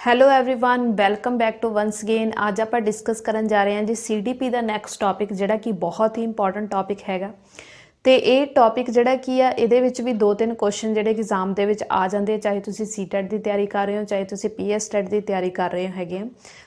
Hello everyone welcome back to once again. ਅੱਜ ਆਪਾਂ discuss ਕਰਨ ਜਾ ਰਹੇ ਹਾਂ ਜੀ ਸੀਡੀਪੀ ਦਾ ਨੈਕਸਟ ਟੌਪਿਕ ਜਿਹੜਾ ਕਿ ਬਹੁਤ ਹੀ ਇੰਪੋਰਟੈਂਟ ਟੌਪਿਕ ਹੈਗਾ। ਤੇ ਇਹ ਟੌਪਿਕ ਜਿਹੜਾ ਕੀ ਆ ਇਹਦੇ ਵਿੱਚ ਵੀ 2-3 ਕੁਐਸਚਨ ਜਿਹੜੇ ਐਗਜ਼ਾਮ ਦੇ ਵਿੱਚ ਆ ਜਾਂਦੇ, ਚਾਹੇ ਤੁਸੀਂ ਸੀਟੈਟ ਦੀ ਤਿਆਰੀ ਕਰ ਰਹੇ ਹੋ ਚਾਹੇ ਤੁਸੀਂ ਪੀਐਸਟੈਟ ਦੀ ਤਿਆਰੀ ਕਰ ਰਹੇ ਹੈਗੇ ਆ।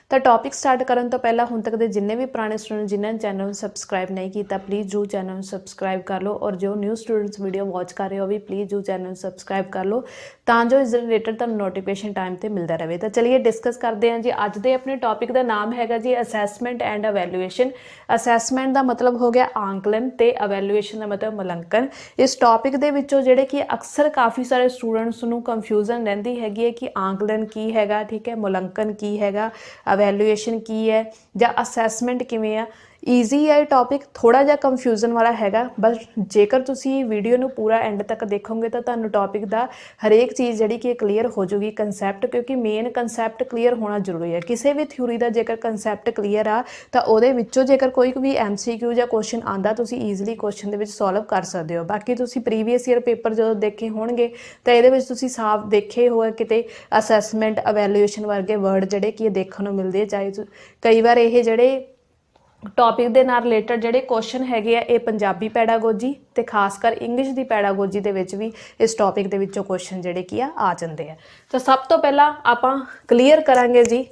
ਤਾਂ ਟੌਪਿਕ ਸਟਾਰਟ ਕਰਨ ਤੋਂ ਪਹਿਲਾਂ ਹੁਣ ਤੱਕ ਦੇ ਜਿੰਨੇ ਵੀ ਪੁਰਾਣੇ ਸਟੂਡੈਂਟ ਜਿਨ੍ਹਾਂ ਨੇ ਚੈਨਲ ਨੂੰ ਸਬਸਕ੍ਰਾਈਬ ਨਹੀਂ ਕੀਤਾ ਪਲੀਜ਼ ਜੂ ਚੈਨਲ ਨੂੰ ਸਬਸਕ੍ਰਾਈਬ ਕਰ ਲਓ, ਔਰ ਜੋ ਨਿਊ ਸਟੂਡੈਂਟਸ ਵੀਡੀਓ ਵਾਚ ਕਰ ਰਹੇ ਹੋ ਵੀ ਪਲੀਜ਼ ਜੂ ਚੈਨਲ ਨੂੰ ਸਬਸਕ੍ਰਾਈਬ ਕਰ ਲਓ ਤਾਂ ਜੋ ਇਸ ਦੇ ਰਿਲੇਟਡ ਤੁਹਾਨੂੰ ਨੋਟੀਫਿਕੇਸ਼ਨ ਟਾਈਮ ਤੇ ਮਿਲਦਾ ਰਹੇ। ਤਾਂ ਚਲਿਏ ਡਿਸਕਸ ਕਰਦੇ ਹਾਂ ਜੀ। ਅੱਜ ਦੇ ਆਪਣੇ ਟੌਪਿਕ ਦਾ ਨਾਮ ਹੈਗਾ ਜੀ ਅਸੈਸਮੈਂਟ ਐਂਡ ਅਵੈਲੂਏਸ਼ਨ। ਅਸੈਸਮੈਂਟ ਦਾ ਮਤਲਬ ਹੋ ਗਿਆ ਆਂਕਲਨ ਤੇ ਅਵੈਲੂਏਸ਼ਨ ਦਾ ਮਤਲਬ ਮੁਲਾਂਕਣ। ਇਸ ਟੌਪਿਕ ਦੇ ਵਿੱਚੋਂ ਜਿਹੜੇ ਕਿ ਅਕਸਰ ਕਾਫੀ ਸਾਰੇ ਸਟੂਡੈਂਟਸ ਨੂੰ ਕਨਫਿਊਜ਼ਨ ਰਹਿੰਦੀ ਹੈਗੀ ਹੈ ਕਿ ਆਂਕਲਨ ਕੀ ਹੈਗਾ, ਠੀਕ ਹੈ, ਮੁਲਾਂਕਣ ਕੀ ਹੈਗਾ, ਅਵੈਲੂਏਸ਼ਨ ਕੀ ਹੈ ਜਾਂ ਅਸੈਸਮੈਂਟ ਕਿਵੇਂ ਆ। ਈਜ਼ੀ ਹੈ ਇਹ ਟੌਪਿਕ, ਥੋੜ੍ਹਾ ਜਿਹਾ ਕਨਫਿਊਜ਼ਨ ਵਾਲਾ ਹੈਗਾ, ਬਸ ਜੇਕਰ ਤੁਸੀਂ ਵੀਡੀਓ ਨੂੰ ਪੂਰਾ ਐਂਡ ਤੱਕ ਦੇਖੋਗੇ ਤਾਂ ਤੁਹਾਨੂੰ ਟੌਪਿਕ ਦਾ ਹਰੇਕ ਚੀਜ਼ ਜਿਹੜੀ ਕਿ ਕਲੀਅਰ ਹੋ ਜੂਗੀ ਕੰਸੈਪਟ, ਕਿਉਂਕਿ ਮੇਨ ਕੰਸੈਪਟ ਕਲੀਅਰ ਹੋਣਾ ਜ਼ਰੂਰੀ ਹੈ। ਕਿਸੇ ਵੀ ਥਿਊਰੀ ਦਾ ਜੇਕਰ ਕੰਸੈਪਟ ਕਲੀਅਰ ਆ ਤਾਂ ਉਹਦੇ ਵਿੱਚੋਂ ਜੇਕਰ ਕੋਈ ਵੀ MCQ ਜਾਂ ਕੁਐਸਚਨ ਆਉਂਦਾ ਤੁਸੀਂ ਈਜ਼ੀਲੀ ਕੁਐਸਚਨ ਦੇ ਵਿੱਚ ਸੋਲਵ ਕਰ ਸਕਦੇ ਹੋ। ਬਾਕੀ ਤੁਸੀਂ ਪ੍ਰੀਵੀਅਸ ਈਅਰ ਪੇਪਰ ਜਦੋਂ ਦੇਖੇ ਹੋਣਗੇ ਤਾਂ ਇਹਦੇ ਵਿੱਚ ਤੁਸੀਂ ਸਾਫ਼ ਦੇਖੇ ਹੋਏ ਕਿਤੇ ਅਸੈਸਮੈਂਟ ਅਵੈਲੂਏਸ਼ਨ ਵਰਗੇ ਵਰਡ ਜਿਹੜੇ ਕਿ ਦੇਖਣ ਨੂੰ ਮਿਲਦੇ, ਚਾਹੇ ਕਈ ਵਾਰ ਇਹ ਜਿਹੜੇ ਟੌਪਿਕ ਦੇ ਨਾਲ ਰਿਲੇਟਡ ਜਿਹੜੇ ਕੁਐਸਚਨ ਹੈਗੇ ਆ ਇਹ ਪੰਜਾਬੀ ਪੈਡਾਗੋਜੀ ਤੇ ਖਾਸ ਕਰ ਇੰਗਲਿਸ਼ ਦੀ ਪੈਡਾਗੋਜੀ ਦੇ ਵਿੱਚ ਵੀ ਇਸ ਟੌਪਿਕ ਦੇ ਵਿੱਚੋਂ ਕੁਐਸਚਨ ਜਿਹੜੇ ਕੀ ਆ ਜਾਂਦੇ ਆ। ਤਾਂ ਸਭ ਤੋਂ ਪਹਿਲਾਂ ਆਪਾਂ ਕਲੀਅਰ ਕਰਾਂਗੇ ਜੀ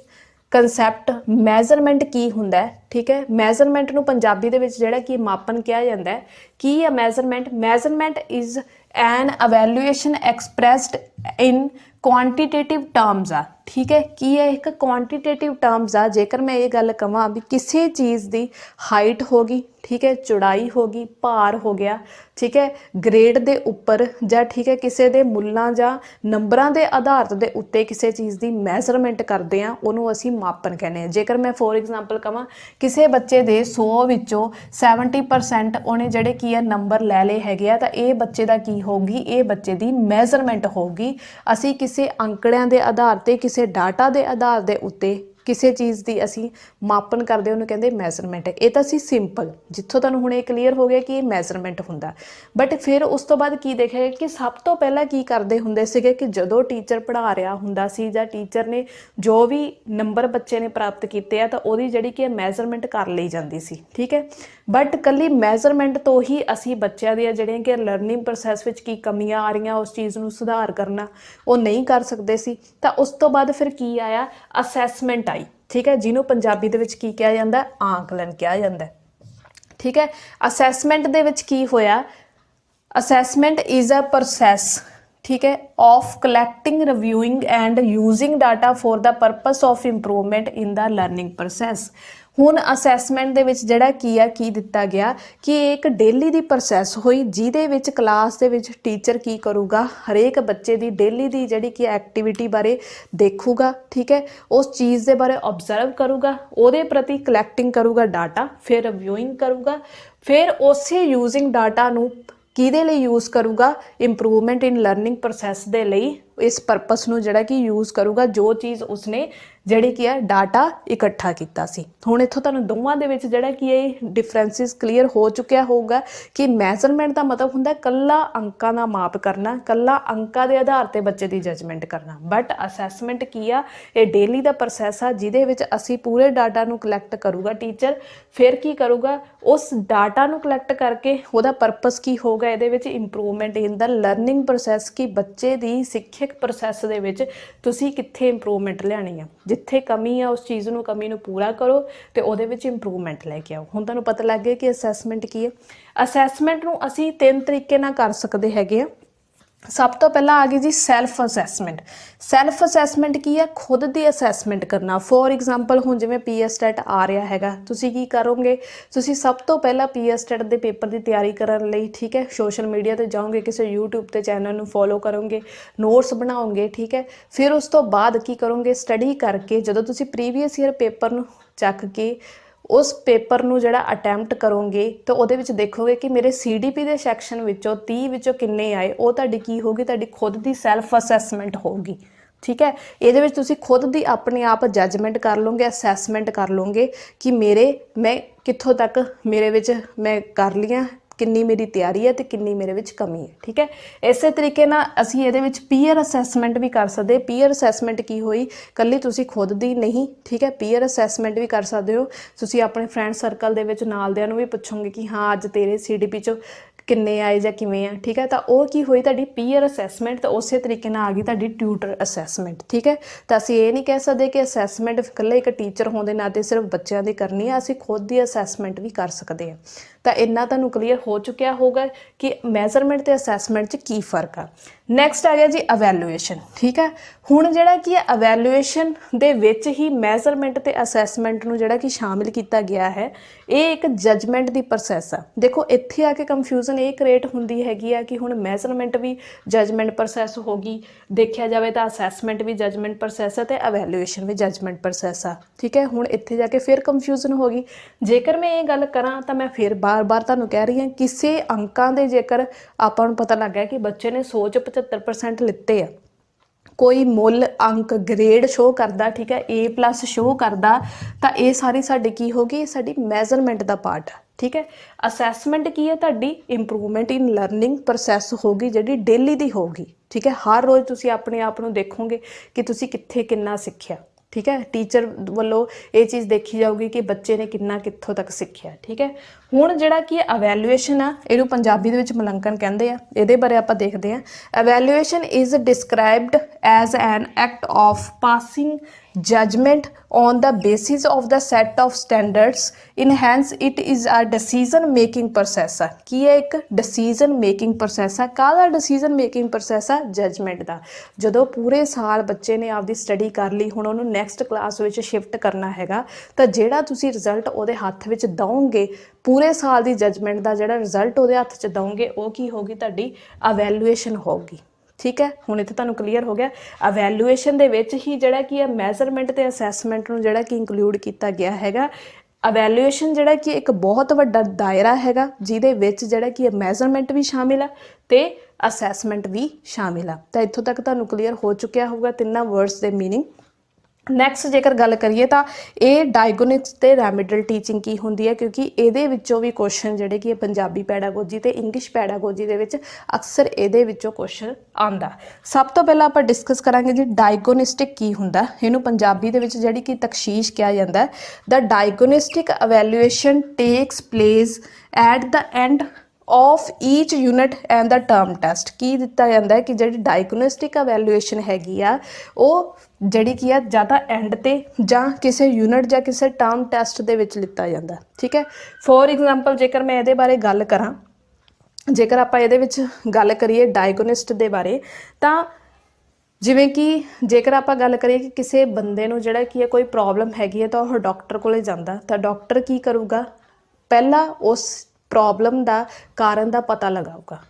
ਕੰਸੈਪਟ ਮੈਜ਼ਰਮੈਂਟ ਕੀ ਹੁੰਦਾ ਹੈ, ਠੀਕ ਹੈ। ਮੈਜ਼ਰਮੈਂਟ ਨੂੰ ਪੰਜਾਬੀ ਦੇ ਵਿੱਚ ਜਿਹੜਾ ਕਿ ਮਾਪਨ ਕਿਹਾ ਜਾਂਦਾ ਹੈ। ਕੀ ਹੈ measurement? Measurement is an evaluation expressed in quantitative terms ਆ, ਠੀਕ ਹੈ। ਕੀ ਹੈ? ਇੱਕ ਕੁਆਂਟੀਟੇਟਿਵ ਟਰਮਸ ਆ। ਜੇਕਰ ਮੈਂ ਇਹ ਗੱਲ ਕਹਾਂ ਵੀ ਕਿਸੇ ਚੀਜ਼ ਦੀ ਹਾਈਟ ਹੋ ਗਈ, ਠੀਕ ਹੈ, ਚੌੜਾਈ ਹੋ ਗਈ, ਭਾਰ ਹੋ ਗਿਆ, ਠੀਕ ਹੈ, ਗ੍ਰੇਡ ਦੇ ਉੱਪਰ ਜਾਂ ਠੀਕ ਹੈ ਕਿਸੇ ਦੇ ਮੁੱਲਾਂ ਜਾਂ ਨੰਬਰਾਂ ਦੇ ਆਧਾਰ ਦੇ ਉੱਤੇ ਕਿਸੇ ਚੀਜ਼ ਦੀ ਮੈਜ਼ਰਮੈਂਟ ਕਰਦੇ ਆ ਉਹਨੂੰ ਅਸੀਂ ਮਾਪਨ ਕਹਿੰਦੇ ਹਾਂ। ਜੇਕਰ ਮੈਂ ਫੋਰ ਐਗਜ਼ਾਮਪਲ ਕਹਾਂ ਕਿਸੇ ਬੱਚੇ ਦੇ 100 ਵਿੱਚੋਂ 70% ਉਹਨੇ ਜਿਹੜੇ ਕੀ ਆ ਨੰਬਰ ਲੈ ਲਏ ਹੈਗੇ ਆ ਤਾਂ ਇਹ ਬੱਚੇ ਦਾ ਕੀ ਹੋਊਗੀ, ਇਹ ਬੱਚੇ ਦੀ ਮੈਜ਼ਰਮੈਂਟ ਹੋਊਗੀ। ਅਸੀਂ ਕਿਸੇ ਅੰਕੜਿਆਂ ਦੇ ਆਧਾਰ ਤੇ ਕਿਸੇ ਡਾਟਾ ਦੇ ਆਧਾਰ ਦੇ ਉੱਤੇ ਕਿਸੇ ਚੀਜ਼ ਦੀ ਅਸੀਂ ਮਾਪਨ ਕਰਦੇ ਉਹਨੂੰ ਕਹਿੰਦੇ ਮੈਜ਼ਰਮੈਂਟ। ਇਹ ਤਾਂ ਸੀ ਸਿੰਪਲ, ਜਿੱਥੋਂ ਤੁਹਾਨੂੰ ਹੁਣ ਇਹ ਕਲੀਅਰ ਹੋ ਗਿਆ ਕਿ ਇਹ ਮੈਜ਼ਰਮੈਂਟ ਹੁੰਦਾ। ਬਟ ਫਿਰ ਉਸ ਤੋਂ ਬਾਅਦ ਕੀ ਦੇਖਿਆ ਕਿ ਸਭ ਤੋਂ ਪਹਿਲਾਂ ਕੀ ਕਰਦੇ ਹੁੰਦੇ ਸੀਗੇ ਕਿ ਜਦੋਂ ਟੀਚਰ ਪੜ੍ਹਾ ਰਿਹਾ ਹੁੰਦਾ ਸੀ ਜਾਂ ਟੀਚਰ ਨੇ ਜੋ ਵੀ ਨੰਬਰ ਬੱਚੇ ਨੇ ਪ੍ਰਾਪਤ ਕੀਤੇ ਆ ਤਾਂ ਉਹਦੀ ਜਿਹੜੀ ਕਿ ਮੈਜ਼ਰਮੈਂਟ ਕਰ ਲਈ ਜਾਂਦੀ ਸੀ, ਠੀਕ ਹੈ। ਬਟ ਇਕੱਲੀ ਮੈਜ਼ਰਮੈਂਟ ਤੋਂ ਹੀ ਅਸੀਂ ਬੱਚਿਆਂ ਦੀਆਂ ਜਿਹੜੀਆਂ ਕਿ ਲਰਨਿੰਗ ਪ੍ਰੋਸੈਸ ਵਿੱਚ ਕੀ ਕਮੀਆਂ ਆ ਰਹੀਆਂ ਉਸ ਚੀਜ਼ ਨੂੰ ਸੁਧਾਰ ਕਰਨਾ ਉਹ ਨਹੀਂ ਕਰ ਸਕਦੇ ਸੀ। ਤਾਂ ਉਸ ਤੋਂ ਬਾਅਦ ਫਿਰ ਕੀ ਆਇਆ, ਅਸੈਸਮੈਂਟ ਆਈ, ਠੀਕ ਹੈ, ਜਿਹਨੂੰ ਪੰਜਾਬੀ ਦੇ ਵਿੱਚ ਕੀ ਕਿਹਾ ਜਾਂਦਾ, ਆਂਕਲਨ ਕਿਹਾ ਜਾਂਦਾ, ਠੀਕ ਹੈ। ਅਸੈਸਮੈਂਟ ਦੇ ਵਿੱਚ ਕੀ ਹੋਇਆ, ਅਸੈਸਮੈਂਟ ਇਜ਼ ਅ ਪ੍ਰੋਸੈਸ, ਠੀਕ ਹੈ, of collecting, reviewing and using data for the purpose of improvement in the learning process. ਹੁਣ ਅਸੈਸਮੈਂਟ ਦੇ ਵਿੱਚ ਜਿਹੜਾ ਕੀ ਦਿੱਤਾ ਗਿਆ ਕਿ ਇੱਕ ਡੇਲੀ ਦੀ ਪ੍ਰੋਸੈਸ ਹੋਈ ਜਿਹਦੇ ਵਿੱਚ ਕਲਾਸ ਦੇ ਵਿੱਚ ਟੀਚਰ ਕੀ ਕਰੂਗਾ, ਹਰੇਕ ਬੱਚੇ ਦੀ ਡੇਲੀ ਦੀ ਜਿਹੜੀ ਕਿ ਐਕਟੀਵਿਟੀ ਬਾਰੇ ਦੇਖੂਗਾ, ਠੀਕ ਹੈ, ਉਸ ਚੀਜ਼ ਦੇ ਬਾਰੇ ਓਬਜ਼ਰਵ ਕਰੂਗਾ, ਉਹਦੇ ਪ੍ਰਤੀ ਕਲੈਕਟਿੰਗ ਕਰੂਗਾ ਡਾਟਾ, ਫਿਰ ਰਿਵਿਊਇੰਗ ਕਰੂਗਾ, ਫਿਰ ਉਸੇ ਯੂਜ਼ਿੰਗ ਡਾਟਾ ਨੂੰ ਕਿਹਦੇ ਲਈ ਯੂਜ਼ ਕਰੂਗਾ, ਇੰਪਰੂਵਮੈਂਟ ਇਨ ਲਰਨਿੰਗ ਪ੍ਰੋਸੈਸ ਦੇ ਲਈ ਇਸ ਪਰਪਸ ਨੂੰ ਜਿਹੜਾ ਕਿ ਯੂਜ਼ ਕਰੂਗਾ ਜੋ ਚੀਜ਼ ਉਸਨੇ ਜਿਹੜੀ ਕੀ ਹੈ ਡਾਟਾ ਇਕੱਠਾ ਕੀਤਾ ਸੀ। ਹੁਣ ਇੱਥੋਂ ਤੁਹਾਨੂੰ ਦੋਵਾਂ ਦੇ ਵਿੱਚ ਜਿਹੜਾ ਕੀ ਇਹ ਡਿਫਰੈਂਸਿਸ ਕਲੀਅਰ ਹੋ ਚੁੱਕਿਆ ਹੋਊਗਾ ਕਿ ਮੈਜ਼ਰਮੈਂਟ ਦਾ ਮਤਲਬ ਹੁੰਦਾ ਕੱਲਾ ਅੰਕਾਂ ਦਾ ਮਾਪ ਕਰਨਾ, ਕੱਲਾ ਅੰਕਾਂ ਦੇ ਆਧਾਰ ਤੇ ਬੱਚੇ ਦੀ ਜਜਮੈਂਟ ਕਰਨਾ। ਬਟ ਅਸੈਸਮੈਂਟ ਕੀ ਆ, ਇਹ ਡੇਲੀ ਦਾ ਪ੍ਰੋਸੈਸ ਆ ਜਿਹਦੇ ਵਿੱਚ ਅਸੀਂ ਪੂਰੇ ਡਾਟਾ ਨੂੰ ਕਲੈਕਟ ਕਰੂਗਾ ਟੀਚਰ, ਫਿਰ ਕੀ ਕਰੂਗਾ ਉਸ ਡਾਟਾ ਨੂੰ ਕਲੈਕਟ ਕਰਕੇ ਉਹਦਾ ਪਰਪਸ ਕੀ ਹੋਊਗਾ ਇਹਦੇ ਵਿੱਚ ਇੰਪਰੂਵਮੈਂਟ ਇਨ ਦਾ ਲਰਨਿੰਗ ਪ੍ਰੋਸੈਸ, ਕਿ ਬੱਚੇ ਦੀ ਸਿੱਖਿਅਕ ਪ੍ਰੋਸੈਸ ਦੇ ਵਿੱਚ ਤੁਸੀਂ ਕਿੱਥੇ ਇੰਪਰੂਵਮੈਂਟ ਲਿਆਣੀ ਆ, ਜਿੱਥੇ ਕਮੀ ਆ ਉਸ ਚੀਜ਼ ਨੂੰ ਕਮੀ ਨੂੰ ਪੂਰਾ ਕਰੋ ਤੇ ਉਹਦੇ ਵਿੱਚ ਇੰਪਰੂਵਮੈਂਟ ਲੈ ਕੇ ਆਓ। ਹੁਣ ਤੁਹਾਨੂੰ ਪਤਾ ਲੱਗ ਗਿਆ ਕਿ ਅਸੈਸਮੈਂਟ ਕੀ ਹੈ। ਅਸੈਸਮੈਂਟ ਨੂੰ ਅਸੀਂ 3 ਤਰੀਕੇ ਨਾਲ ਕਰ ਸਕਦੇ ਹੈਗੇ ਆ। ਸਭ ਤੋਂ ਪਹਿਲਾਂ ਆ ਗਈ ਜੀ ਸੈਲਫ ਅਸੈਸਮੈਂਟ। ਸੈਲਫ ਅਸੈਸਮੈਂਟ ਕੀ ਹੈ, ਖੁਦ ਦੀ ਅਸੈਸਮੈਂਟ ਕਰਨਾ। ਫੋਰ ਐਗਜ਼ਾਮਪਲ ਹੁਣ ਜਿਵੇਂ ਪੀਐਸਟੈਟ ਆ ਰਿਹਾ ਹੈਗਾ, ਤੁਸੀਂ ਕੀ ਕਰੋਗੇ, ਤੁਸੀਂ ਸਭ ਤੋਂ ਪਹਿਲਾਂ ਪੀਐਸਟੈਟ ਦੇ ਪੇਪਰ ਦੀ ਤਿਆਰੀ ਕਰਨ ਲਈ, ਠੀਕ ਹੈ, ਸੋਸ਼ਲ ਮੀਡੀਆ ਤੇ ਜਾਓਗੇ, ਕਿਸੇ ਯੂਟਿਊਬ ਤੇ ਚੈਨਲ ਨੂੰ ਫੋਲੋ ਕਰੋਗੇ, ਨੋਟਸ ਬਣਾਓਗੇ, ਠੀਕ ਹੈ। ਫਿਰ ਉਸ ਤੋਂ ਬਾਅਦ ਕੀ ਕਰੋਗੇ, ਸਟੱਡੀ ਕਰਕੇ ਜਦੋਂ ਤੁਸੀਂ ਪ੍ਰੀਵੀਅਸ ਈਅਰ ਪੇਪਰ ਨੂੰ ਚੱਕ ਕੇ ਉਸ ਪੇਪਰ ਨੂੰ ਜਿਹੜਾ ਅਟੈਂਪਟ ਕਰੋਗੇ ਤਾਂ ਉਹਦੇ ਵਿੱਚ ਦੇਖੋਗੇ ਕਿ ਮੇਰੇ ਸੀਡੀਪੀ ਦੇ ਸੈਕਸ਼ਨ ਵਿੱਚੋਂ 30 ਵਿੱਚੋਂ ਕਿੰਨੇ ਆਏ, ਉਹ ਤੁਹਾਡੀ ਕੀ ਹੋਊਗੀ, ਤੁਹਾਡੀ ਖੁਦ ਦੀ ਸੈਲਫ ਅਸੈਸਮੈਂਟ ਹੋਊਗੀ, ਠੀਕ ਹੈ। ਇਹਦੇ ਵਿੱਚ ਤੁਸੀਂ ਖੁਦ ਦੀ ਆਪਣੇ ਆਪ ਜੱਜਮੈਂਟ ਕਰ ਲਓਗੇ, ਅਸੈਸਮੈਂਟ ਕਰ ਲਓਗੇ ਕਿ ਮੈਂ ਕਿੱਥੋਂ ਤੱਕ ਮੇਰੇ ਵਿੱਚ ਮੈਂ ਕਰ ਲਈਆਂ, किन्नी मेरी तैयारी है तो किन्नी मेरे विच कमी है। ठीक है, इस तरीके नाल असीं इहदे विच पीयर असैसमेंट भी कर सकते। पीयर असैसमेंट की होई, कल्ली तुसीं खुद दी नहीं। ठीक है, पीयर असैसमेंट भी कर सकते हो। तुसीं अपने फ्रेंड सर्कल दे विच नालदिआं नूं भी पुछोगे कि हाँ अज तेरे CDP चों किन्ने आए जां किवें आ। ठीक है, तो वह की हुई तुहाडी पीयर असैसमेंट, तो उस तरीके नाल आ गई तुहाडी ट्यूटर असैसमेंट। ठीक है, तो असीं ये नहीं कह सकते कि असैसमेंट इकल्ले एक टीचर होने के नाते सिर्फ बच्चों की करनी है, असीं खुद की असैसमेंट भी कर सकते हैं। तो इन्ना तुहानूं क्लीयर हो चुकिया होगा कि मैजरमेंट ते असैसमेंट च की फर्क आ। नैक्सट आ गया जी अवैल्यूएशन। ठीक है, हुण जिहड़ा कि अवैल्यूएशन दे विच ही मैजरमेंट ते असैसमेंट नूं जिहड़ा कि शामिल किया गया है, ये एक जजमेंट की प्रोसैस आ। देखो इत्थे आके कंफ्यूजन ये क्रिएट हुंदी हैगी आ कि हुण मैजरमेंट भी जजमेंट प्रोसैस होगी, देखा जाए तो असैसमेंट भी जजमेंट प्रोसैस है तो अवैल्यूएशन भी जजमेंट प्रोसैस आ। ठीक है, हुण इत्थे जाके फिर कंफ्यूजन होगी। जेकर मैं ये गल करां तो मैं फिर बार बार तुहानूं कह रही हाँ, किसी अंकां दे जेकर आपां नूं पता लग गया कि बच्चे ने 100 च 75% लिते आ, कोई मुल अंक ग्रेड शो करता, ठीक है, A+ शो करता, तो ये सारी साडी की होगी, साडी मैजरमेंट का पार्ट है। ठीक है, असैसमेंट की है तुहाडी इंप्रूवमेंट इन लर्निंग प्रोसैस होगी जिहड़ी डेली दी होगी। ठीक है, हर रोज़ तुसीं अपने आप नूं देखोगे कि तुसीं कित्थे किन्ना सिੱਖਿਆ। ठीक है, टीचर वालों ये चीज़ देखी जाऊगी कि बच्चे ने किन्ना कित्थों तक सीखिया। ठीक है, हुण जिहड़ा कि अवैल्यूएशन आ, इहनूं पंजाबी दे विच मुलंकन कहंदे आ। इहदे बारे आपां देखदे आ। Evaluation is described as an act of passing judgement on the basis of the set of standards in hence it is a decision making process है। की है एक decision making process है। काहदा decision making process है? Judgement का। जदों पूरे साल बच्चे ने आपकी स्टडी कर ली, हुण उहनूं नैक्सट क्लास विच शिफ्ट करना हैगा, तो जिहड़ा तुसीं रिजल्ट उहदे हत्थ विच दओगे, पूरे साल की जजमेंट का जिहड़ा रिजल्ट उहदे हत्थ च दओगे, वो की होगी तुहाडी अवैल्यूएशन होगी। ठीक है, हुण इत्थे तुहानूं क्लीयर हो गया। अवैल्यूएशन दे विच ही जिहड़ा कि मैजरमेंट ते असैसमेंट नूं जिहड़ा कि इंकलूड किया गया हैगा। अवैल्यूएशन जिहड़ा कि एक बहुत वड्डा दायरा हैगा, जिहदे विच जिहड़ा कि मैजरमेंट भी शामिल है ते असैसमेंट भी शामिल है। तो इत्थों तक तुहानूं क्लीयर हो चुकिया होगा तिन्ना वर्ड्स दे मीनिंग। नैक्सट जेकर गल करिए तो ये डायगोनिक्स ते रैमिडल टीचिंग की होंदी है, क्योंकि ये विचों भी क्वेश्चन जिहड़े कि पंजाबी पैडागोजी ते इंग्लिश पैडागोजी दे विच अक्सर ये विचों क्वेश्चन आंदा। सब तो पहला आपां डिस्कस करांगे जी डायगोनिस्टिक की हुंदा। इहनूं पंजाबी दे विच जिहड़ी कि तकशीश किया जाता है। The diagnostic evaluation takes place at the end of each unit and the term test. की दिता जाता है कि जी डायगोनिस्टिक अवैल्यूएशन हैगी आ, वो जिहड़ी की आ जां तां एंड ते जां किसी यूनिट जां किसी टर्म टेस्ट दे विच लिता जाता। ठीक है, फॉर एग्जाम्पल जेकर मैं ये बारे गल करां, जेकर आपां इहदे विच गल करिए डायगोनिस्ट दे बारे, तां जिवें कि जेकर आपां गल करिए कि किसी बंदे नूं जिहड़ा कि कोई प्रॉब्लम हैगी है, तो वह डॉक्टर कोले जांदा, तो डॉक्टर की करूगा, पहला उस प्रॉब्लम का कारण का पता लगाऊगा।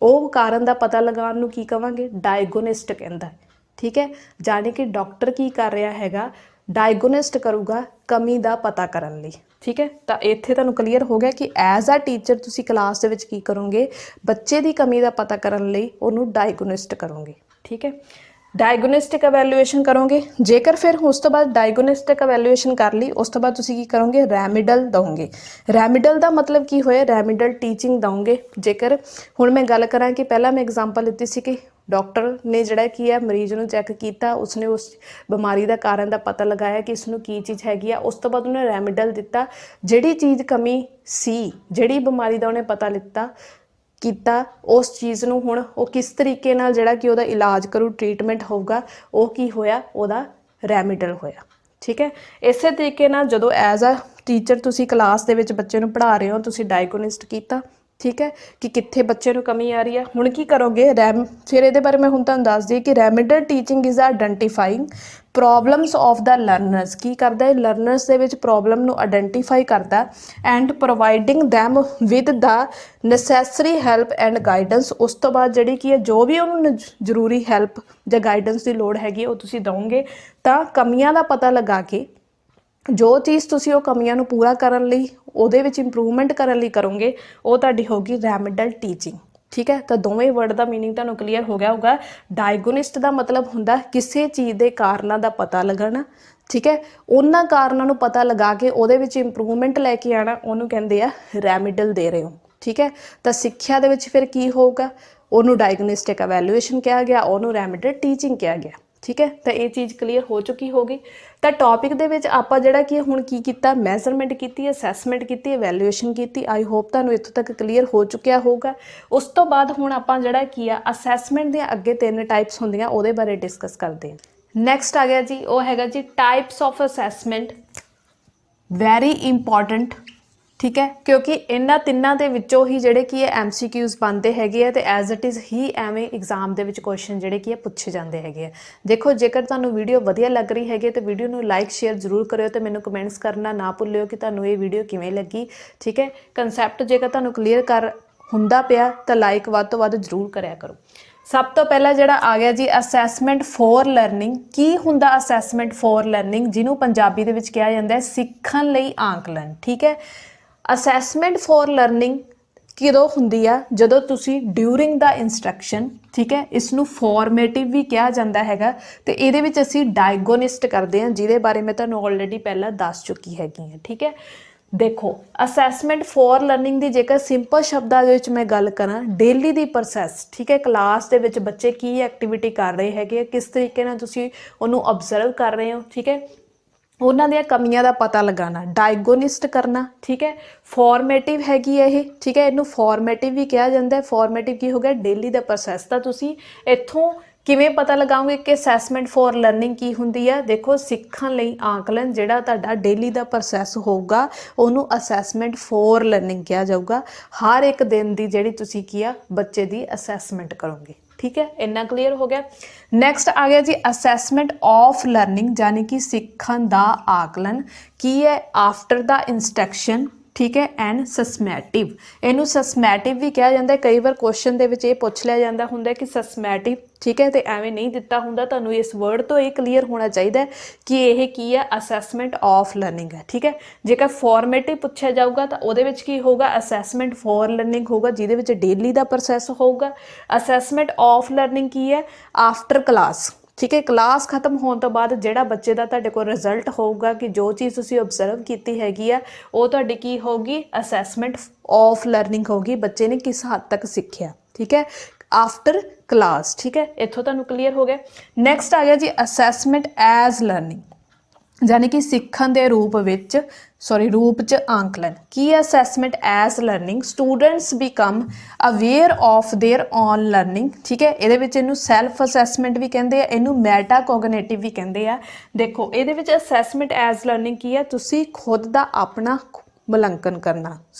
वो कारण का पता लगाने नूं की कहांगे, डायगोनिस्ट कहंदा है। ठीक है, जाने कि डॉक्टर की कर रहा हैगा, डायगोनिस्ट करूगा कमी का पता करन लई। ठीक है, तो इत्थे तुहानूं क्लीयर हो गया कि एज आ टीचर तुसीं क्लास दे विच की करोगे, बच्चे की कमी का पता करन लई उहनूं डायगोनिस्ट करोगे। ठीक है, डायगोनिस्टिक अवैल्यूएशन करोगे। जेकर फिर उस तो बाद डायगोनिस्टिक अवैल्यूएशन कर ली, उस तो बाद तुसीं की करोगे, रैमिडल दोगे। रैमिडल का मतलब की होया, रैमिडल टीचिंग दोगे। जेकर हुण मैं गल करां कि पहला मैं एग्जाम्पल दित्ती सी कि डॉक्टर ने जिहड़ा की है मरीज नूं चैक किया, उसने उस बीमारी का कारण का पता लगाया कि इसनूं की चीज़ हैगी आ, उस तो बाद उन्हें रैमिडल दिता, जिहड़ी चीज़ कमी सी, जिहड़ी बीमारी का उन्हें पता लिता किता, उस चीज़ नूं हुण वो किस तरीके नाल जिहड़ा कि उहदा इलाज करू, ट्रीटमेंट होगा, वो की होया, उहदा रैमिडल होया। ठीक है, इस तरीके नाल जदों एज आ टीचर तुसीं क्लास दे विच बच्चे नूं पढ़ा रहे हो, तुसीं डायगोनिस्ट कीता। ठीक है, कि कित्थे बच्चे नूं कमी आ रही है, हुण की करोगे फिर ये बारे मैं हुण तुहानूं दस दी कि remedial teaching is identifying problems of the learners. की करदा है, लर्नर्स दे विच प्रॉब्लम नूं आइडेंटिफाई करदा and providing them with the necessary help and guidance. उस तो बाद जिहड़ी की है जो भी उन्होंने जरूरी हैल्प जां गाइडेंस की लोड़ हैगी वो तुसीं दोगे, तां कमियां दा पता लगा के जो चीज़ तुसीं वो कमियां नूं पूरा करन लई ਉਹਦੇ ਵਿੱਚ ਇੰਪਰੂਵਮੈਂਟ ਕਰਨ ਲਈ ਕਰੋਗੇ, ਉਹ ਤੁਹਾਡੀ ਹੋਗੀ ਰੈਮੀਡਲ ਟੀਚਿੰਗ। ठीक है, तो दोवें वर्ड का मीनिंग तुहानूं क्लीयर हो गया होगा। डायगोनिस्ट का मतलब हुंदा किसी चीज़ के कारणों का पता लगाना। ठीक है, उन्होंने कारणों पता लगा के उहदे विच इंप्रूवमेंट लैके आना, उहनूं कहंदे आ रैमिडल दे रहे हो। ठीक है। तो सिक्ख्या दे विच फिर की होगा, उन्होंने डायग्नोस्टिक एवैल्यूएशन कहा गया, उन्होंने रेमेडियल टीचिंग कहा गया, ठीक है। तो ये चीज़ क्लीयर हो चुकी होगी। तो टॉपिक दे विच आपां जिहड़ा कि हुण की कीता, मैजरमेंट की, असैसमेंट की, एवैल्यूएशन की। आई होप तुहानूं इत्थों तक क्लीयर हो चुकिया होगा। उस तो बाद हुण आपां जिहड़ा की आ असैसमेंट दी अगे 3 टाइप्स हुंदियां, उहदे बारे डिस्कस करते हैं। नैक्सट आ गया जी, वो हैगा जी types of assessment, very important, ठीक है, क्योंकि इन्हां तिन्नां दे विचों ही जिहड़े कि MCQs बनते हैगे आ, ते एज इट इज़ ही एवें एग्जाम दे विच क्वेश्चन जिहड़े कि पुछे जाते हैगे आ। देखो जेकर तुहानूं वीडियो वधिया लग रही हैगी तो वीडियो नूं लाइक शेयर जरूर करियो, तो मैनूं कमेंट्स करना ना भुल्लिओ कि तुहानूं ये वीडियो किवें लगी, ठीक है। कंसैप्ट जेकर तुहानूं क्लीयर कर हुंदा पिया तो लाइक वध तों वध जरूर करिया करो। सब तो पहला जिहड़ा आ गया जी असैसमेंट फॉर लर्निंग। की हुंदा असैसमेंट फॉर लर्निंग, जिन्हों पंजाबी दे विच कहा जाता है सीखण लई आंकलन, ठीक है। असैसमेंट फॉर लर्निंग कदों हुंदी आ, जदों तुसी ड्यूरिंग द इंस्ट्रक्शन, ठीक है, इसनूं फॉर्मेटिव भी कहा जाता हैगा। तो ये विच असी डायगोनिस्ट करते हैं, जिहदे बारे मैं तुहानूं ऑलरेडी पहला दस चुकी हैगी है, ठीक है। देखो असैसमेंट फॉर लर्निंग की जेकर सिंपल शब्दां दे विच मैं गल करा, डेली दी प्रोसैस, ठीक है, क्लास दे विच बच्चे की एक्टिविटी कर रहे हैगे, किस तरीके नाल तुसीं उहनूं ऑब्जर्व कर रहे हो, ठीक है, उन्हां दियां कमियां दा पता लगाना, डायगोनिस्ट करना, ठीक है। फॉर्मेटिव हैगी है ये, ठीक है, इनू फॉर्मेटिव भी कहा जाता है। फॉर्मेटिव की हो गया डेली दा प्रोसैस। तो तुसी इत्थों किवें पता लगाओगे कि असैसमेंट फॉर लर्निंग की हुंदी है। देखो सीखण लई आंकलन जिहड़ा तुहाडा डेली दा प्रोसैस होगा, उहनूं असैसमेंट फॉर लर्निंग कहा जाऊगा। हर एक दिन दी जिहड़ी तुसी की आ बच्चे दी असैसमेंट करोगे, ठीक है, इन्ना क्लीयर हो गया। नैक्सट आ गया जी असैसमेंट ऑफ लर्निंग, यानी कि सीखण दा आकलन की है आफ्टर द इंस्ट्रक्शन, ठीक है, एंड सस्मैटिव। इनू सस्मैटिव भी कहा जाता है। कई बार क्वेश्चन दे विच ये पुछ लिया जाता हुंदा कि सस्मैटिव, ठीक है, तो एवें नहीं दिता हुंदा। तुहानूं इस वर्ड तो ये क्लीयर होना चाहिए कि यह की है असैसमेंट ऑफ लर्निंग है, ठीक है। जेकर फॉर्मेटिव पूछा जाऊगा तो उहदे विच की होगा असैसमेंट फॉर लर्निंग होगा, जिहदे विच डेली दा प्रोसैस होगा। असैसमेंट ऑफ लर्निंग की है आफ्टर क्लास, ठीक है, क्लास खत्म होने तो बाद जिहड़ा बच्चे का तुहाडे कोल रिजल्ट होगा कि जो चीज़ तुसीं ऑब्जर्व की हैगी आ, वो तुहाडी की होगी असैसमेंट ऑफ लर्निंग होगी। बच्चे ने किस हद तक सीखिया, ठीक है, आफ्टर क्लास, ठीक है, इत्थों तुहानूं क्लीयर हो गया। नैक्सट आ गया जी असैसमेंट एज लर्निंग, यानी कि सीखण के रूप विच रूप च आंकलन की assessment as learning. Students become aware of their own learning, ठीक है, ये इनू सैल्फ असैसमेंट भी कहते हैं, इनू मैटा कोगनेटिव भी कहते हैं। देखो ये असैसमेंट एज लर्निंग की है, तुसी खुद का अपना मुलांकन करना,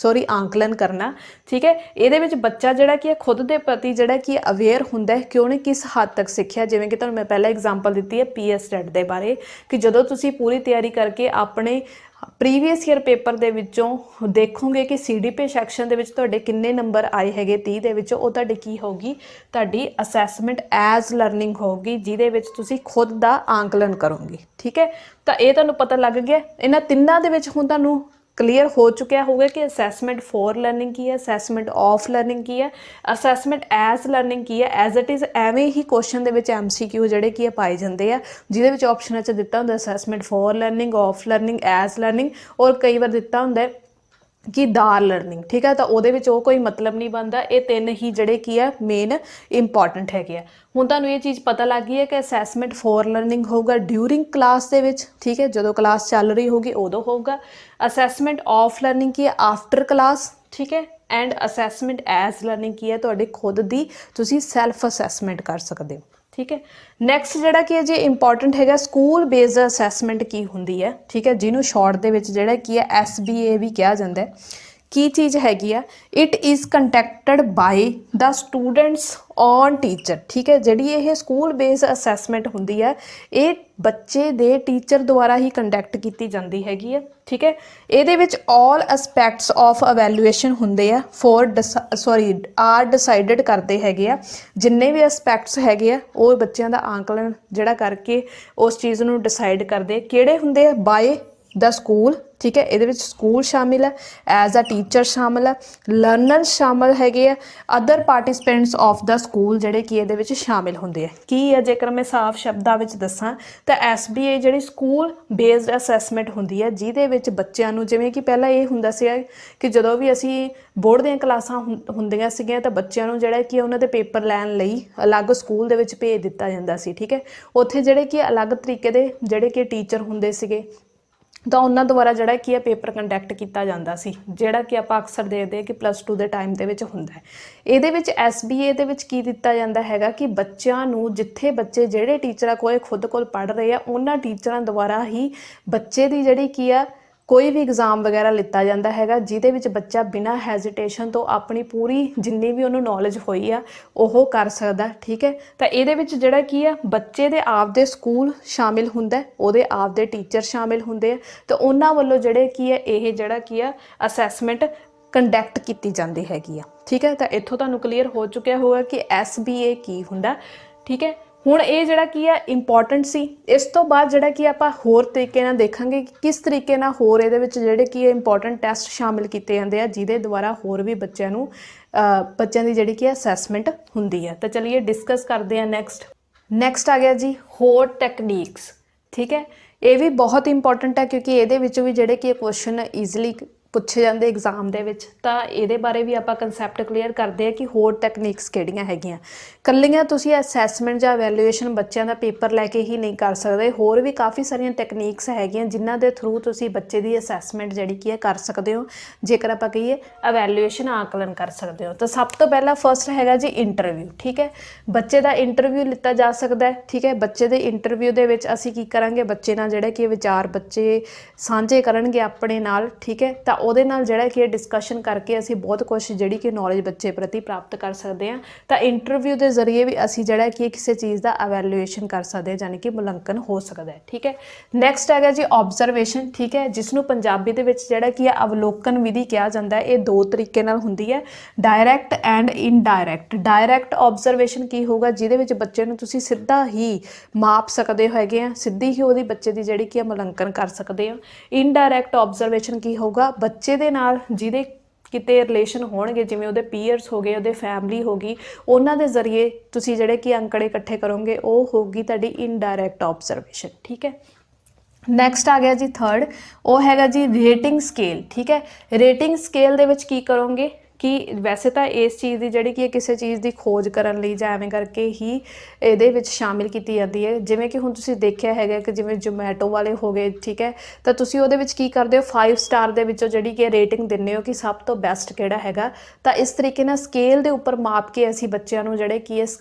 आंकलन करना, ठीक है। ये बच्चा जिहड़ा कि खुद के प्रति जिहड़ा कि अवेयर हुंदा है कि उन्हें किस हद तक सीखिया। जिवें कि तुहानूं मैं पहला एग्जाम्पल दी है PS टेट के बारे, कि जदों तुसीं पूरी तैयारी करके अपने प्रीवियस ईयर पेपर दे विचों देखोगे कि CDP सैक्शन दे विच तुहाडे किन्ने नंबर आए हैगे 30 दे विचों, वो तुहाडी की होगी, तुहाडी असैसमेंट एज लर्निंग होगी, जिहदे विच तुसीं खुद दा आंकलन करोगे, ठीक है। तो ये तुहानूं पता लग गया। इन्हां तिन्नां दे विच हुण तुहानूं क्लीयर हो चुका होगा कि असैसमेंट फॉर लर्निंग की है, असैसमेंट ऑफ लर्निंग की है, असैसमेंट एज लर्निंग की है। एज इट इज़ एवें ही क्वेश्चन दे विच MCQ जिहड़े कि पाए जाते हैं, जिहदे विच ऑप्शनां च दिता हुंदा assessment for learning, of learning, as learning, और कई बार दिता हुंदा है कि दार लर्निंग, ठीक है। तो उहदे विच वो कोई मतलब नहीं बनता। ये 3 ही जिहड़े कि है मेन इंपॉर्टेंट हैगे। हुण तुहानूं ये चीज़ पता लग गई है कि असैसमेंट फॉर लर्निंग होगा ड्यूरिंग क्लास दे विच, ठीक है, जदों क्लास चल रही होगी उदों होगा। असैसमेंट ऑफ लर्निंग की है आफ्टर क्लास, ठीक है, एंड असैसमेंट एज लर्निंग की है तुहाडे खुद दी तुसीं सैल्फ असैसमेंट कर सकते हो, ठीक है। नैक्सट जिहड़ा कि जे इंपॉर्टेंट हैगा स्कूल बेस्ड असैसमेंट की हुंदी है, ठीक है, जिन्हों शॉर्ट दे विच जिहड़ा कि है SBA भी कहा जाता है। की चीज़ हैगी आ, it is conducted by the students on teacher, ठीक है। जिहड़ी ये स्कूल बेस्ड असैसमेंट हुंदी है, ये बच्चे दे टीचर द्वारा ही कंडक्ट की जाती हैगी है, ठीक है। ये ऑल एस्पैक्ट्स ऑफ अवैल्यूएशन हुंदे आ आर डिसाइडिड करते हैगे आ। जिन्ने भी एस्पैक्ट्स हैगे आ वो बच्चों का आंकलन जिहड़ा करके उस चीज़ नूं डिसाइड करते किहड़े हुंदे आ, बाय द स्कूल ठीक है। ये स्कूल शामिल है, एज अ टीचर शामिल है, लर्नर शामिल है, other participants of the school ਜਿਹੜੇ ਕਿ ਇਹਦੇ ਵਿੱਚ ਸ਼ਾमिल ਹੁੰਦੇ ਆ। ਕੀ ਹੈ ਜੇਕਰ ਮੈਂ ਸਾਫ਼ ਸ਼ਬਦਾਂ ਵਿੱਚ ਦੱਸਾਂ ਤਾਂ SBA ਜਿਹੜੀ ਸਕੂਲ ਬੇਸਡ ਅਸੈਸਮੈਂਟ ਹੁੰਦੀ ਹੈ, ਜਿਹਦੇ ਵਿੱਚ ਬੱਚਿਆਂ ਨੂੰ, ਜਿਵੇਂ ਕਿ ਪਹਿਲਾਂ ਇਹ ਹੁੰਦਾ ਸੀ ਕਿ ਜਦੋਂ ਵੀ ਅਸੀਂ ਬੋਰਡ ਦੀਆਂ ਕਲਾਸਾਂ ਹੁੰਦੀਆਂ ਸੀਗੀਆਂ ਤਾਂ ਬੱਚਿਆਂ ਨੂੰ ਜਿਹੜਾ ਕਿ ਉਹਨਾਂ ਦੇ ਪੇਪਰ ਲੈਣ ਲਈ ਅਲੱਗ ਸਕੂਲ ਦੇ ਵਿੱਚ ਭੇਜ ਦਿੱਤਾ ਜਾਂਦਾ ਸੀ, ਠੀਕ ਹੈ। ਉੱਥੇ ਜਿਹੜੇ ਕਿ ਅਲੱਗ ਤਰੀਕੇ ਦੇ ਜਿਹੜੇ ਕਿ ਟੀਚਰ ਹੁੰਦੇ ਸੀਗੇ ਤਾਂ ਉਹਨਾਂ ਦੁਆਰਾ ਜਿਹੜਾ ਕੀ ਹੈ ਪੇਪਰ ਕੰਡਕਟ ਕੀਤਾ ਜਾਂਦਾ ਸੀ, ਜਿਹੜਾ ਕਿ ਆਪਾਂ ਅਕਸਰ ਦੇਖਦੇ ਕਿ +2 ਦੇ ਟਾਈਮ ਦੇ ਵਿੱਚ ਹੁੰਦਾ ਹੈ। ਇਹਦੇ ਵਿੱਚ SBA ਦੇ ਵਿੱਚ ਕੀ ਦਿੱਤਾ ਜਾਂਦਾ ਹੈਗਾ ਕਿ ਬੱਚਿਆਂ ਨੂੰ, ਜਿੱਥੇ ਬੱਚੇ ਜਿਹੜੇ ਟੀਚਰਾਂ ਕੋਲ ਖੁਦ ਕੋਲ ਪੜ੍ਹ ਰਹੇ ਆ, ਉਹਨਾਂ ਟੀਚਰਾਂ ਦੁਆਰਾ ਹੀ ਬੱਚੇ ਦੀ ਜਿਹੜੀ ਕੀ ਆ ਕੋਈ ਵੀ ਐਗਜ਼ਾਮ ਵਗੈਰਾ ਲਿੱਤਾ ਜਾਂਦਾ ਹੈਗਾ, ਜਿਹਦੇ ਵਿੱਚ ਬੱਚਾ ਬਿਨਾਂ ਹੈਜ਼ੀਟੇਸ਼ਨ ਤੋਂ ਆਪਣੀ ਪੂਰੀ ਜਿੰਨੀ ਵੀ ਉਹਨੂੰ ਨੌਲੇਜ ਹੋਈ ਆ ਉਹ ਕਰ ਸਕਦਾ, ਠੀਕ ਹੈ। ਤਾਂ ਇਹਦੇ ਵਿੱਚ ਜਿਹੜਾ ਕੀ ਆ ਬੱਚੇ ਦੇ ਆਪਦੇ ਸਕੂਲ ਸ਼ਾਮਿਲ ਹੁੰਦਾ, ਉਹਦੇ ਆਪਦੇ ਟੀਚਰ ਸ਼ਾਮਿਲ ਹੁੰਦੇ ਆ, ਤੇ ਉਹਨਾਂ ਵੱਲੋਂ ਜਿਹੜੇ ਕੀ ਆ ਇਹ ਜਿਹੜਾ ਕੀ ਆ ਅਸੈਸਮੈਂਟ ਕੰਡਕਟ ਕੀਤੀ ਜਾਂਦੀ ਹੈਗੀ ਆ, ਠੀਕ ਹੈ। ਤਾਂ ਇੱਥੋਂ ਤੁਹਾਨੂੰ ਕਲੀਅਰ ਹੋ ਚੁੱਕਿਆ ਹੋਊਗਾ ਕਿ SBA ਕੀ ਹੁੰਦਾ, ਠੀਕ ਹੈ। ਹੁਣ ਇਹ ਜਿਹੜਾ ਕੀ ਆ ਇੰਪੋਰਟੈਂਟ ਸੀ। ਇਸ ਤੋਂ ਬਾਅਦ ਜਿਹੜਾ ਕੀ ਆਪਾਂ ਹੋਰ ਤਰੀਕੇ ਨਾਲ ਦੇਖਾਂਗੇ ਕਿ ਕਿਸ ਤਰੀਕੇ ਨਾਲ ਹੋਰ ਇਹਦੇ ਵਿੱਚ ਜਿਹੜੇ ਕੀ ਇੰਪੋਰਟੈਂਟ ਟੈਸਟ ਸ਼ਾਮਿਲ ਕੀਤੇ ਜਾਂਦੇ ਆ, ਜਿਹਦੇ ਦੁਆਰਾ ਹੋਰ ਵੀ ਬੱਚਿਆਂ ਦੀ ਜਿਹੜੀ ਕੀ ਅਸੈਸਮੈਂਟ ਹੁੰਦੀ ਹੈ। ਤਾਂ ਚਲਿਏ ਡਿਸਕਸ ਕਰਦੇ ਹਾਂ। ਨੈਕਸਟ ਆ ਗਿਆ ਜੀ ਹੋਰ ਟੈਕਨੀਕਸ, ਠੀਕ ਹੈ। ਇਹ ਵੀ ਬਹੁਤ ਇੰਪੋਰਟੈਂਟ ਹੈ ਕਿਉਂਕਿ ਇਹਦੇ ਵਿੱਚ ਵੀ ਜਿਹੜੇ ਕਿ ਕੁਐਸਚਨ ਈਜ਼ੀਲੀ ਪੁੱਛੇ ਜਾਂਦੇ ਐਗਜ਼ਾਮ ਦੇ ਵਿੱਚ। ਤਾਂ ਇਹਦੇ ਬਾਰੇ ਵੀ ਆਪਾਂ ਕਨਸੈਪਟ ਕਲੀਅਰ ਕਰਦੇ ਆ ਕਿ ਹੋਰ ਟੈਕਨੀਕਸ ਕਿਹੜੀਆਂ ਹੈਗੀਆਂ। ਕੱਲੀਆਂ ਤੁਸੀਂ ਅਸੈਸਮੈਂਟ ਜਾਂ ਵੈਲੂਏਸ਼ਨ ਬੱਚਿਆਂ ਦਾ ਪੇਪਰ ਲੈ ਕੇ ਹੀ ਨਹੀਂ ਕਰ ਸਕਦੇ, ਹੋਰ ਵੀ ਕਾਫੀ ਸਾਰੀਆਂ ਟੈਕਨੀਕਸ ਹੈਗੀਆਂ ਜਿਨ੍ਹਾਂ ਦੇ ਥਰੂ ਤੁਸੀਂ ਬੱਚੇ ਦੀ ਅਸੈਸਮੈਂਟ ਜਿਹੜੀ ਕੀ ਹੈ ਕਰ ਸਕਦੇ ਹੋ, ਜੇਕਰ ਆਪਾਂ ਕਹੀਏ ਅਵੈਲੂਏਸ਼ਨ ਆਕਲਨ ਕਰ ਸਕਦੇ ਹੋ। ਤਾਂ ਸਭ ਤੋਂ ਪਹਿਲਾਂ ਫਸਟ ਹੈਗਾ ਜੀ ਇੰਟਰਵਿਊ, ਠੀਕ ਹੈ। ਬੱਚੇ ਦਾ ਇੰਟਰਵਿਊ ਲਿੱਤਾ ਜਾ ਸਕਦਾ ਹੈ, ਠੀਕ ਹੈ। ਬੱਚੇ ਦੇ ਇੰਟਰਵਿਊ ਦੇ ਵਿੱਚ ਅਸੀਂ ਕੀ ਕਰਾਂਗੇ, ਬੱਚੇ ਨਾਲ ਜਿਹੜੇ ਕਿ ਵਿਚਾਰ ਬੱਚੇ ਸਾਂਝੇ ਕਰਨਗੇ ਆਪਣੇ ਨਾਲ, ਠੀਕ ਹੈ। ਤਾਂ ਉਹਦੇ ਨਾਲ ਜਿਹੜਾ ਕਿ ਡਿਸਕਸ਼ਨ ਕਰਕੇ ਅਸੀਂ ਬਹੁਤ ਕੁਛ ਜਿਹੜੀ ਕਿ ਨੌਲੇਜ ਬੱਚੇ ਪ੍ਰਤੀ ਪ੍ਰਾਪਤ ਕਰ ਸਕਦੇ ਹਾਂ। ਤਾਂ ਇੰਟਰਵਿਊ ਦੇ ਜ਼ਰੀਏ ਵੀ ਅਸੀਂ ਜਿਹੜਾ ਕਿ ਕਿਸੇ ਚੀਜ਼ ਦਾ ਅਵੈਲੂਏਸ਼ਨ ਕਰ ਸਕਦੇ ਹਾਂ, ਯਾਨੀ ਕਿ ਮੁਲਾਂਕਣ ਹੋ ਸਕਦਾ ਹੈ, ਠੀਕ ਹੈ। ਨੈਕਸਟ ਹੈਗਾ ਜੀ ਆਬਜ਼ਰਵੇਸ਼ਨ, ਠੀਕ ਹੈ, ਜਿਸ ਨੂੰ ਪੰਜਾਬੀ ਦੇ ਵਿੱਚ ਜਿਹੜਾ ਕਿ ਅਵਲੋਕਨ ਵਿਧੀ ਕਿਹਾ ਜਾਂਦਾ ਹੈ। ਇਹ ਦੋ ਤਰੀਕੇ ਨਾਲ ਹੁੰਦੀ ਹੈ, direct and indirect. Direct observation ਕੀ ਹੋਊਗਾ, ਜਿਹਦੇ ਵਿੱਚ ਬੱਚੇ ਨੂੰ ਤੁਸੀਂ ਸਿੱਧਾ ਹੀ ਮਾਪ ਸਕਦੇ ਹੈਗੇ ਆ, ਸਿੱਧੀ ਹੀ ਉਹਦੀ ਬੱਚੇ ਦੀ ਜਿਹੜੀ ਕਿ ਮੁਲਾਂਕਣ ਕਰ ਸਕਦੇ ਹੋ। ਇਨਡਾਇਰੈਕਟ ਆਬਜ਼ਰਵੇਸ਼ਨ ਕੀ ਹੋਊਗਾ, ਬੱਚੇ ਦੇ ਨਾਲ ਜਿਹਦੇ ਕਿਤੇ ਰਿਲੇਸ਼ਨ ਹੋਣਗੇ, ਜਿਵੇਂ ਉਹਦੇ ਪੀਅਰਸ ਹੋ ਗਏ, ਉਹਦੇ ਫੈਮਿਲੀ ਹੋ ਗਈ, ਉਹਨਾਂ ਦੇ ਜ਼ਰੀਏ ਤੁਸੀਂ ਜਿਹੜੇ ਕਿ ਅੰਕੜੇ ਇਕੱਠੇ ਕਰੋਗੇ, ਉਹ ਹੋਊਗੀ ਤੁਹਾਡੀ ਇਨਡਾਇਰੈਕਟ ਆਬਜ਼ਰਵੇਸ਼ਨ, ਠੀਕ ਹੈ। ਨੈਕਸਟ ਆ ਗਿਆ ਜੀ ਥਰਡ, ਉਹ ਹੈਗਾ ਜੀ ਰੇਟਿੰਗ ਸਕੇਲ, ਠੀਕ ਹੈ। ਰੇਟਿੰਗ ਸਕੇਲ ਦੇ ਵਿੱਚ ਕੀ ਕਰੋਗੇ ਕਿ ਵੈਸੇ ਤਾਂ ਇਸ ਚੀਜ਼ ਦੀ ਜਿਹੜੀ ਕਿ ਕਿਸੇ ਚੀਜ਼ ਦੀ ਖੋਜ ਕਰਨ ਲਈ ਜਾਂ ਐਵੇਂ ਕਰਕੇ ਹੀ ਇਹਦੇ ਵਿੱਚ ਸ਼ਾਮਿਲ ਕੀਤੀ ਜਾਂਦੀ ਹੈ। ਜਿਵੇਂ ਕਿ ਹੁਣ ਤੁਸੀਂ ਦੇਖਿਆ ਹੈਗਾ ਕਿ ਜਿਵੇਂ ਜੋਮੈਟੋ ਵਾਲੇ ਹੋ ਗਏ, ਠੀਕ ਹੈ। ਤਾਂ ਤੁਸੀਂ ਉਹਦੇ ਵਿੱਚ ਕੀ ਕਰਦੇ ਹੋ, 5 ਸਟਾਰ ਦੇ ਵਿੱਚੋਂ ਜਿਹੜੀ ਕਿ ਰੇਟਿੰਗ ਦਿੰਦੇ ਹੋ ਕਿ ਸਭ ਤੋਂ ਬੈਸਟ ਕਿਹੜਾ ਹੈਗਾ। ਤਾਂ ਇਸ ਤਰੀਕੇ ਨਾਲ ਸਕੇਲ ਦੇ ਉੱਪਰ ਮਾਪ ਕੇ ਅਸੀਂ ਬੱਚਿਆਂ ਨੂੰ ਜਿਹੜੇ ਕਿ ਇਸ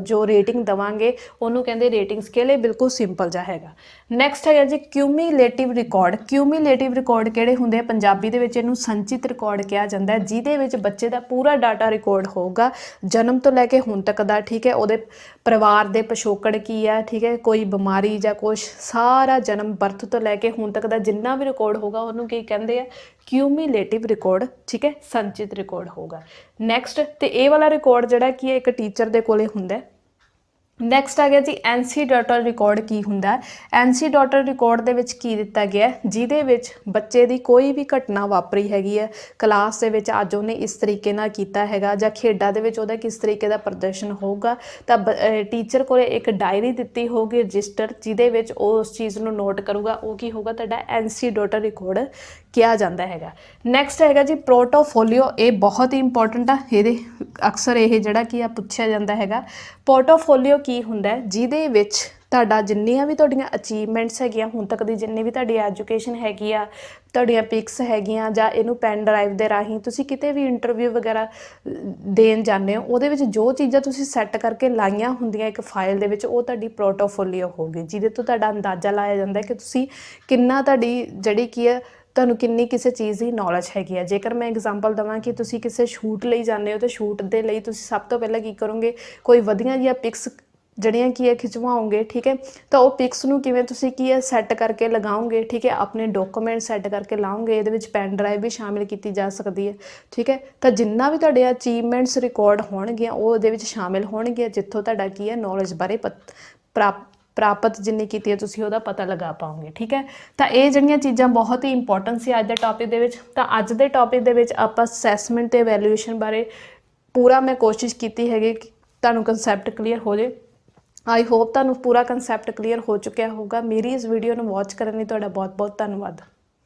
ਜੋ ਰੇਟਿੰਗ ਦੇਵਾਂਗੇ ਉਹਨੂੰ ਕਹਿੰਦੇ ਰੇਟਿੰਗ ਸਕੇਲ। ਇਹ ਬਿਲਕੁਲ ਸਿੰਪਲ ਜਿਹਾ ਹੈਗਾ। ਨੈਕਸਟ ਹੈਗਾ ਜੀ ਕਿਊਮੂਲੇਟਿਵ ਰਿਕਾਰਡ। ਕਿਊਮੂਲੇਟਿਵ ਰਿਕਾਰਡ ਕਿਹੜੇ ਹੁੰਦੇ ਆ, ਪੰਜਾਬੀ ਦੇ ਵਿੱਚ ਇਹਨੂੰ ਸੰਚਿਤ ਰਿਕਾਰਡ ਕਿਹਾ ਜਾਂਦਾ ਹੈ, ਜਿਹਦੇ ਵਿੱਚ ਬੱਚੇ ਦਾ ਪੂਰਾ ਡਾਟਾ ਰਿਕਾਰਡ ਹੋਊਗਾ, ਜਨਮ ਤੋਂ ਲੈ ਕੇ ਹੁਣ ਤੱਕ ਦਾ, ਠੀਕ ਹੈ। ਉਹਦੇ ਪਰਿਵਾਰ ਦੇ ਪਿਛੋਕੜ ਕੀ ਹੈ, ਠੀਕ ਹੈ, ਕੋਈ ਬਿਮਾਰੀ ਜਾਂ ਕੁਛ, ਸਾਰਾ ਜਨਮ ਬਰਥ ਤੋਂ ਲੈ ਕੇ ਹੁਣ ਤੱਕ ਦਾ ਜਿੰਨਾ ਵੀ ਰਿਕਾਰਡ ਹੋਊਗਾ ਉਹਨੂੰ ਕੀ ਕਹਿੰਦੇ ਆ, ਕਿਊਮੂਲੇਟਿਵ ਰਿਕਾਰਡ, ਠੀਕ ਹੈ, ਸੰਚਿਤ ਰਿਕਾਰਡ ਹੋਊਗਾ। ਨੈਕਸਟ, ਤੇ ਇਹ ਵਾਲਾ ਰਿਕਾਰਡ ਜਿਹੜਾ ਕੀ ਹੈ ਇੱਕ ਟੀਚਰ ਦੇ ਕੋਲੇ ਹੁੰਦਾ। ਨੈਕਸਟ ਆ ਗਿਆ ਜੀ ਐਨਸੀਡਾਟਲ ਰਿਕਾਰਡ। ਕੀ ਹੁੰਦਾ, ਐਨਸੀਡਾਟਲ ਰਿਕਾਰਡ ਦੇ ਵਿੱਚ ਕੀ ਦਿੱਤਾ ਗਿਆ, ਜਿਹਦੇ ਵਿੱਚ ਬੱਚੇ ਦੀ ਕੋਈ ਵੀ ਘਟਨਾ ਵਾਪਰੀ ਹੈਗੀ ਹੈ ਕਲਾਸ ਦੇ ਵਿੱਚ, ਅੱਜ ਉਹਨੇ ਇਸ ਤਰੀਕੇ ਨਾਲ ਕੀਤਾ ਹੈਗਾ, ਜਾਂ ਖੇਡਾਂ ਦੇ ਵਿੱਚ ਉਹਦਾ ਕਿਸ ਤਰੀਕੇ ਦਾ ਪ੍ਰਦਰਸ਼ਨ ਹੋਊਗਾ, ਤਾਂ ਟੀਚਰ ਕੋਲ ਇੱਕ ਡਾਇਰੀ ਦਿੱਤੀ ਹੋਊਗੀ, ਰਜਿਸਟਰ, ਜਿਹਦੇ ਵਿੱਚ ਉਹ ਉਸ ਚੀਜ਼ ਨੂੰ ਨੋਟ ਕਰੂਗਾ। ਉਹ ਕੀ ਹੋਊਗਾ, ਤੁਹਾਡਾ ਐਨਸੀਡਾਟਲ ਰਿਕਾਰਡ ਕਿਹਾ ਜਾਂਦਾ ਹੈਗਾ। ਨੈਕਸਟ ਹੈਗਾ ਜੀ ਪੋਰਟਫੋਲੀਓ। ਇਹ ਬਹੁਤ ਹੀ ਇੰਪੋਰਟੈਂਟ ਆ, ਇਹਦੇ ਅਕਸਰ ਇਹ ਜਿਹੜਾ ਕੀ ਆ ਪੁੱਛਿਆ ਜਾਂਦਾ ਹੈਗਾ। ਪੋਰਟਫੋਲੀਓ ਕੀ ਹੁੰਦਾ, ਜਿਹਦੇ ਵਿੱਚ ਤੁਹਾਡਾ ਜਿੰਨੀਆਂ ਵੀ ਤੁਹਾਡੀਆਂ ਅਚੀਵਮੈਂਟਸ ਹੈਗੀਆਂ ਹੁਣ ਤੱਕ ਦੀ, ਜਿੰਨੀ ਵੀ ਤੁਹਾਡੀ ਐਜੂਕੇਸ਼ਨ ਹੈਗੀ ਆ, ਤੁਹਾਡੀਆਂ ਪਿਕਸ ਹੈਗੀਆਂ, ਜਾਂ ਇਹਨੂੰ ਪੈਨ ਡਰਾਈਵ ਦੇ ਰਾਹੀਂ ਤੁਸੀਂ ਕਿਤੇ ਵੀ ਇੰਟਰਵਿਊ ਵਗੈਰਾ ਦੇਣ ਜਾਂਦੇ ਹੋ, ਉਹਦੇ ਵਿੱਚ ਜੋ ਚੀਜ਼ਾਂ ਤੁਸੀਂ ਸੈੱਟ ਕਰਕੇ ਲਾਈਆਂ ਹੁੰਦੀਆਂ ਇੱਕ ਫਾਈਲ ਦੇ ਵਿੱਚ, ਉਹ ਤੁਹਾਡੀ ਪੋਰਟਫੋਲੀਓ ਹੋਊਗੀ, ਜਿਹਦੇ ਤੋਂ ਤੁਹਾਡਾ ਅੰਦਾਜ਼ਾ ਲਾਇਆ ਜਾਂਦਾ ਕਿ ਤੁਸੀਂ ਕਿੰਨਾ, ਤੁਹਾਡੀ ਜਿਹੜੀ ਕੀ ਹੈ, ਤੁਹਾਨੂੰ ਕਿੰਨੀ ਕਿਸੇ ਚੀਜ਼ ਦੀ ਨੌਲੇਜ ਹੈਗੀ ਆ। ਜੇਕਰ ਮੈਂ ਐਗਜ਼ਾਮਪਲ ਦੇਵਾਂ ਕਿ ਤੁਸੀਂ ਕਿਸੇ ਸ਼ੂਟ ਲਈ ਜਾਂਦੇ ਹੋ, ਤਾਂ ਸ਼ੂਟ ਦੇ ਲਈ ਤੁਸੀਂ ਸਭ ਤੋਂ ਪਹਿਲਾਂ ਕੀ ਕਰੋਗੇ, ਕੋਈ ਵਧੀਆ ਜਿਹੀਆਂ ਪਿਕਸ ਜਿਹੜੀਆਂ ਕੀ ਹੈ ਖਿਚਵਾਓਗੇ, ਠੀਕ ਹੈ। ਤਾਂ ਉਹ ਪਿਕਸ ਨੂੰ ਕਿਵੇਂ ਤੁਸੀਂ ਕੀ ਹੈ ਸੈੱਟ ਕਰਕੇ ਲਗਾਓਗੇ, ਠੀਕ ਹੈ, ਆਪਣੇ ਡਾਕੂਮੈਂਟ ਸੈੱਟ ਕਰਕੇ ਲਾਓਗੇ। ਇਹਦੇ ਵਿੱਚ ਪੈਨ ਡਰਾਈਵ ਵੀ ਸ਼ਾਮਿਲ ਕੀਤੀ ਜਾ ਸਕਦੀ ਹੈ, ਠੀਕ ਹੈ। ਤਾਂ ਜਿੰਨਾ ਵੀ ਤੁਹਾਡੇ ਅਚੀਵਮੈਂਟਸ ਰਿਕਾਰਡ ਹੋਣਗੀਆਂ ਉਹ ਉਹਦੇ ਵਿੱਚ ਸ਼ਾਮਿਲ ਹੋਣਗੀਆਂ, ਜਿੱਥੋਂ ਤੁਹਾਡਾ ਕੀ ਹੈ ਨੌਲੇਜ ਬਾਰੇ ਪ੍ਰਾਪਤ ਜਿੰਨੀ ਕੀਤੀ ਹੈ ਤੁਸੀਂ ਉਹਦਾ ਪਤਾ ਲਗਾ ਪਾਓਗੇ। ਠੀਕ ਹੈ, ਤਾਂ ਇਹ ਜਿਹੜੀਆਂ ਚੀਜ਼ਾਂ ਬਹੁਤ ਹੀ ਇੰਪੋਰਟੈਂਟ ਸੀ ਅੱਜ ਦੇ ਟੌਪਿਕ ਦੇ ਵਿੱਚ। ਤਾਂ ਅੱਜ ਦੇ ਟੌਪਿਕ ਦੇ ਵਿੱਚ ਆਪਾਂ ਅਸੈਸਮੈਂਟ ਤੇ ਵੈਲਿਊਏਸ਼ਨ ਬਾਰੇ ਪੂਰਾ ਮੈਂ ਕੋਸ਼ਿਸ਼ ਕੀਤੀ ਹੈਗੀ ਕਿ ਤੁਹਾਨੂੰ ਕਨਸੈਪਟ ਕਲੀਅਰ ਹੋ ਜੇ। ਆਈ ਹੋਪ ਤੁਹਾਨੂੰ ਪੂਰਾ ਕਨਸੈਪਟ ਕਲੀਅਰ ਹੋ ਚੁੱਕਿਆ ਹੋਊਗਾ। ਮੇਰੀ ਇਸ ਵੀਡੀਓ ਨੂੰ ਵਾਚ ਕਰਨ ਲਈ ਤੁਹਾਡਾ ਬਹੁਤ ਬਹੁਤ ਧੰਨਵਾਦ।